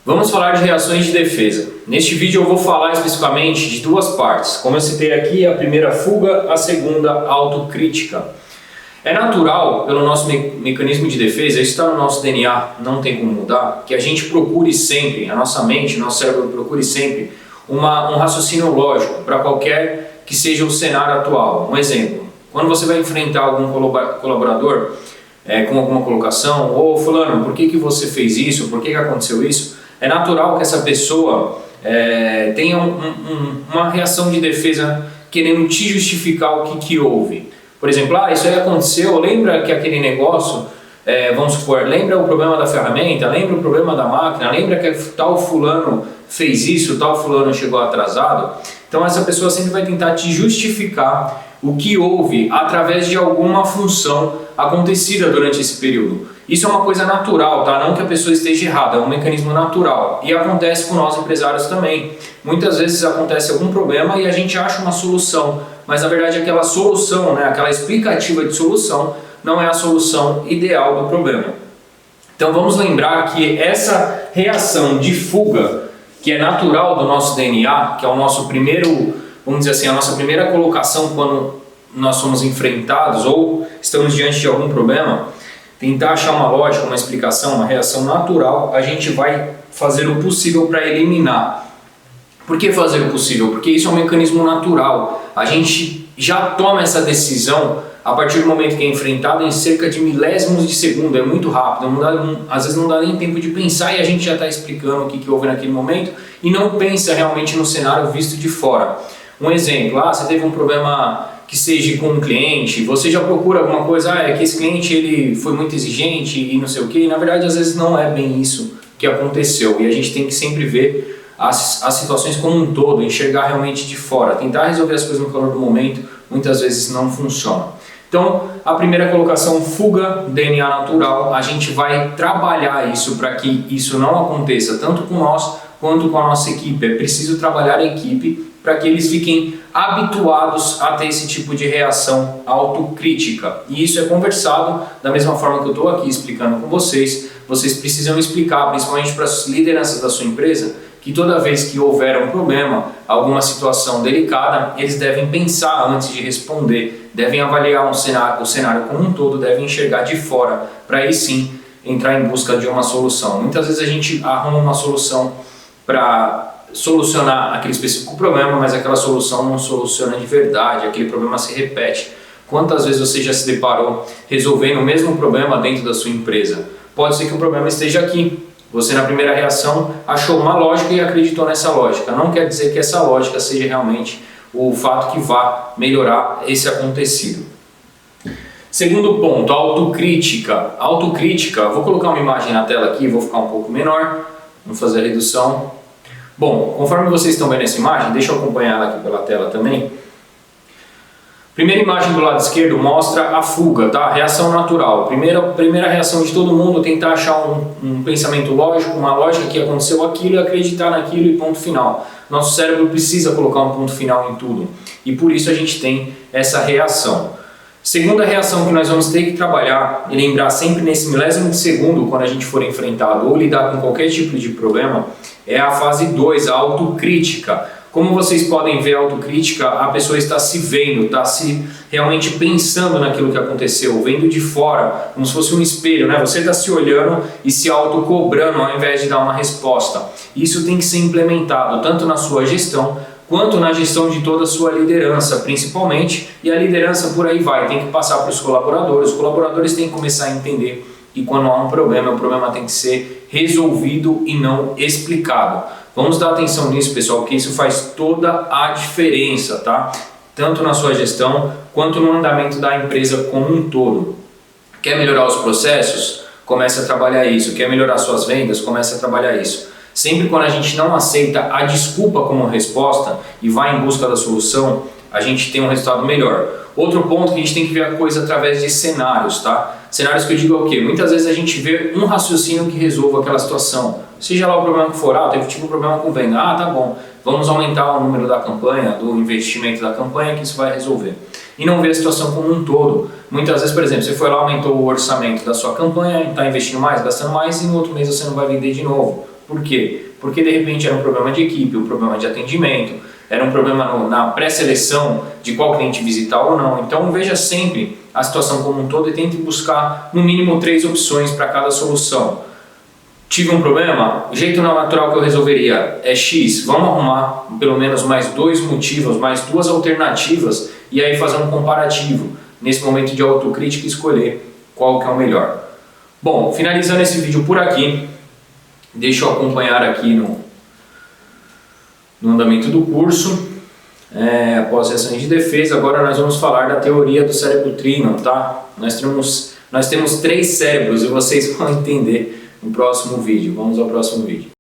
Vamos falar de reações de defesa. Neste vídeo eu vou falar especificamente de duas partes. Como eu citei aqui, a primeira fuga, a segunda autocrítica. É natural, pelo nosso mecanismo de defesa, isso está no nosso DNA, não tem como mudar, que a gente procure sempre, a nossa mente, nosso cérebro procure sempre um raciocínio lógico para qualquer que seja o cenário atual. Um exemplo, quando você vai enfrentar algum colaborador com alguma colocação, ou fulano, por que você fez isso, por que aconteceu isso? É natural que essa pessoa tenha uma reação de defesa querendo te justificar o que houve. Por exemplo, isso aí aconteceu, lembra que aquele negócio, vamos supor, lembra o problema da ferramenta, lembra o problema da máquina, lembra que tal fulano fez isso, tal fulano chegou atrasado? Então essa pessoa sempre vai tentar te justificar o que houve através de alguma função acontecida durante esse período. Isso é uma coisa natural, tá? Não que a pessoa esteja errada, é um mecanismo natural. E acontece com nós empresários também. Muitas vezes acontece algum problema e a gente acha uma solução, mas na verdade aquela solução, aquela explicativa de solução, não é a solução ideal do problema. Então vamos lembrar que essa reação de fuga, que é natural do nosso DNA, que é o nosso primeiro, vamos dizer assim, a nossa primeira colocação quando nós somos enfrentados ou estamos diante de algum problema, tentar achar uma lógica, uma explicação, uma reação natural, a gente vai fazer o possível para eliminar. Por que fazer o possível? Porque isso é um mecanismo natural. A gente já toma essa decisão a partir do momento que é enfrentado em cerca de milésimos de segundo, é muito rápido, às vezes não dá nem tempo de pensar e a gente já está explicando o que houve naquele momento e não pensa realmente no cenário visto de fora. Um exemplo, você teve um problema que seja com um cliente, você já procura alguma coisa, é que esse cliente ele foi muito exigente e não sei o que, e na verdade às vezes não é bem isso que aconteceu, e a gente tem que sempre ver as situações como um todo, enxergar realmente de fora, tentar resolver as coisas no calor do momento, muitas vezes não funciona. Então, a primeira colocação, fuga, DNA natural, a gente vai trabalhar isso para que isso não aconteça, tanto com nós quanto com a nossa equipe. É preciso trabalhar a equipe para que eles fiquem habituados a ter esse tipo de reação autocrítica. E isso é conversado da mesma forma que eu estou aqui explicando com vocês. Vocês precisam explicar, principalmente para as lideranças da sua empresa, que toda vez que houver um problema, alguma situação delicada, eles devem pensar antes de responder, devem avaliar o cenário como um todo, devem enxergar de fora, para aí sim entrar em busca de uma solução. Muitas vezes a gente arruma uma solução para solucionar aquele específico problema, mas aquela solução não soluciona de verdade, aquele problema se repete. Quantas vezes você já se deparou resolvendo o mesmo problema dentro da sua empresa? Pode ser que o problema esteja aqui. Você na primeira reação achou uma lógica e acreditou nessa lógica. Não quer dizer que essa lógica seja realmente o fato que vá melhorar esse acontecido. Segundo ponto, autocrítica. Autocrítica, vou colocar uma imagem na tela aqui, vou ficar um pouco menor, vamos fazer a redução. Bom, conforme vocês estão vendo essa imagem, deixa eu acompanhar ela aqui pela tela também. Primeira imagem do lado esquerdo mostra a fuga, tá? Reação natural. Primeira reação de todo mundo, tentar achar um pensamento lógico, uma lógica que aconteceu aquilo e acreditar naquilo e ponto final. Nosso cérebro precisa colocar um ponto final em tudo e por isso a gente tem essa reação. Segunda reação que nós vamos ter que trabalhar e lembrar sempre nesse milésimo de segundo, quando a gente for enfrentado ou lidar com qualquer tipo de problema, é a fase 2, a autocrítica. Como vocês podem ver, a autocrítica, a pessoa está se vendo, está se realmente pensando naquilo que aconteceu, vendo de fora, como se fosse um espelho, Você está se olhando e se autocobrando ao invés de dar uma resposta. Isso tem que ser implementado tanto na sua gestão, quanto na gestão de toda a sua liderança, principalmente, e a liderança por aí vai, tem que passar para os colaboradores têm que começar a entender que quando há um problema, o problema tem que ser resolvido e não explicado. Vamos dar atenção nisso, pessoal, porque isso faz toda a diferença, tá? Tanto na sua gestão, quanto no andamento da empresa como um todo. Quer melhorar os processos? Comece a trabalhar isso. Quer melhorar suas vendas? Comece a trabalhar isso. Sempre quando a gente não aceita a desculpa como resposta e vai em busca da solução, a gente tem um resultado melhor. Outro ponto que a gente tem que ver a coisa através de cenários, tá? Cenários que eu digo é o quê? Muitas vezes a gente vê um raciocínio que resolva aquela situação. Seja lá o problema que for, teve tipo um problema com venda. Tá bom, vamos aumentar o número da campanha, do investimento da campanha, que isso vai resolver. E não ver a situação como um todo. Muitas vezes, por exemplo, você foi lá, aumentou o orçamento da sua campanha, está investindo mais, gastando mais, e no outro mês você não vai vender de novo. Por quê? Porque de repente era um problema de equipe, um problema de atendimento, era um problema na pré-seleção de qual cliente visitar ou não. Então veja sempre a situação como um todo e tente buscar no mínimo 3 opções para cada solução. Tive um problema? O jeito natural que eu resolveria é X. Vamos arrumar pelo menos mais 2 motivos, mais 2 alternativas e aí fazer um comparativo. Nesse momento de autocrítica, escolher qual que é o melhor. Bom, finalizando esse vídeo por aqui, deixa eu acompanhar aqui no andamento do curso. Após reações de defesa, agora nós vamos falar da teoria do cérebro trino, tá? Nós temos 3 cérebros e vocês vão entender no próximo vídeo. Vamos ao próximo vídeo.